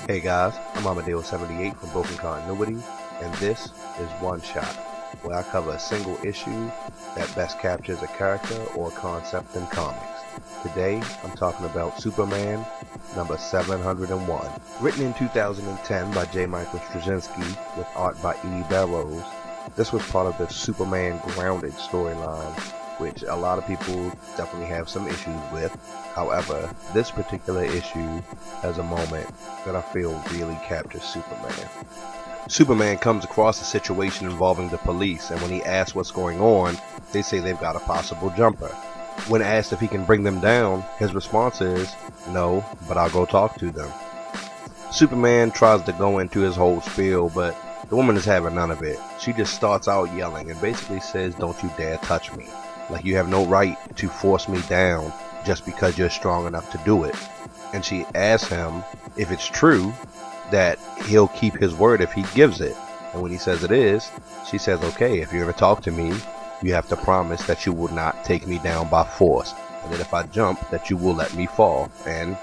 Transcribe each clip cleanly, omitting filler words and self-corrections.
Hey guys, I'm Amadeo78 from Broken Continuity, and this is One Shot, where I cover a single issue that best captures a character or concept in comics. Today, I'm talking about Superman number 701. Written in 2010 by J. Michael Straczynski with art by Eddy Barrows, this was part of the Superman Grounded storyline, which a lot of people definitely have some issues with. However, this particular issue has a moment that I feel really captures Superman. Superman comes across a situation involving the police, and when he asks what's going on, they say they've got a possible jumper. When asked if he can bring them down, his response is, "No, but I'll go talk to them." Superman tries to go into his whole spiel, but the woman is having none of it. She just starts out yelling and basically says, "Don't you dare touch me. Like, you have no right to force me down just because you're strong enough to do it." And she asks him if it's true that he'll keep his word if he gives it. And when he says it is, she says, "Okay, if you're going to talk to me, you have to promise that you will not take me down by force, and that if I jump, that you will let me fall." And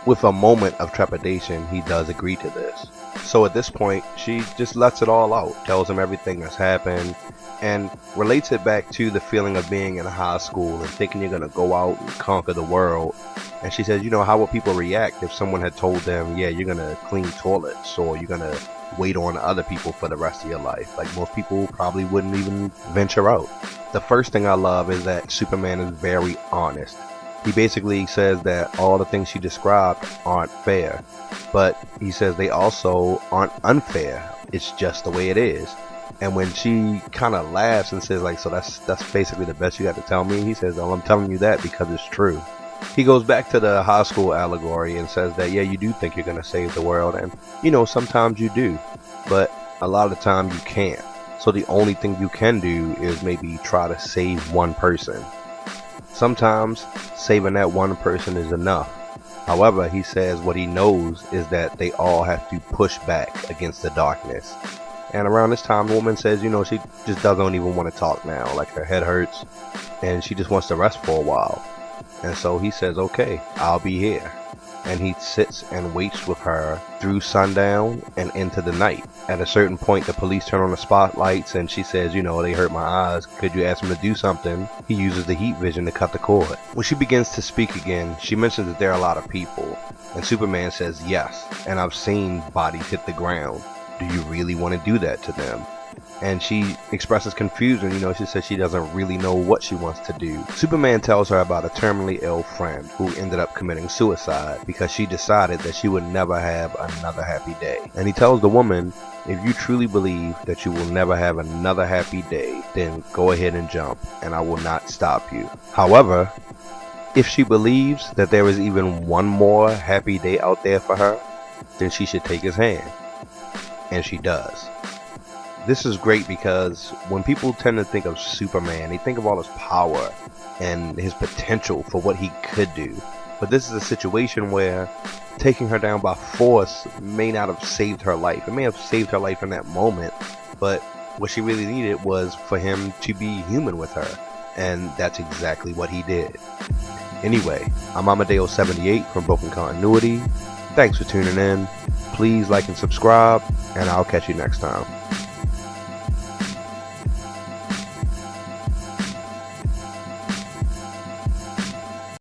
with a moment of trepidation, he does agree to this. So at this point, she just lets it all out, tells him everything that's happened, and relates it back to the feeling of being in high school and thinking you're going to go out and conquer the world. And she says, how would people react if someone had told them, yeah, you're going to clean toilets, or you're going to wait on other people for the rest of your life? Like, most people probably wouldn't even venture out. The first thing I love is that Superman is very honest. He basically says that all the things she described aren't fair, but he says they also aren't unfair. It's just the way it is. And when she kind of laughs and says, like, "So that's basically the best you got to tell me," he says, "Oh, I'm telling you that because it's true." He goes back to the high school allegory and says that, yeah, you do think you're going to save the world, and sometimes you do, but a lot of the time you can't. So the only thing you can do is maybe try to save one person. Sometimes saving that one person is enough. However, he says what he knows is that they all have to push back against the darkness. And around this time, the woman says, she just doesn't even want to talk now. Like, her head hurts and she just wants to rest for a while. And so he says, "Okay, I'll be here." And he sits and waits with her through sundown and into the night. At a certain point, the police turn on the spotlights and she says, "They hurt my eyes. Could you ask them to do something?" He uses the heat vision to cut the cord. When she begins to speak again, she mentions that there are a lot of people. And Superman says, "Yes, and I've seen bodies hit the ground. Do you really want to do that to them?" And she expresses confusion. She says she doesn't really know what she wants to do. Superman tells her about a terminally ill friend who ended up committing suicide because she decided that she would never have another happy day. And he tells the woman, "If you truly believe that you will never have another happy day, then go ahead and jump, and I will not stop you. However, if she believes that there is even one more happy day out there for her, then she should take his hand." And she does. This is great because when people tend to think of Superman, they think of all his power and his potential for what he could do. But this is a situation where taking her down by force may not have saved her life. It may have saved her life in that moment, but what she really needed was for him to be human with her. And that's exactly what he did. Anyway, I'm Amadeo78 from Broken Continuity. Thanks for tuning in. Please like and subscribe, and I'll catch you next time.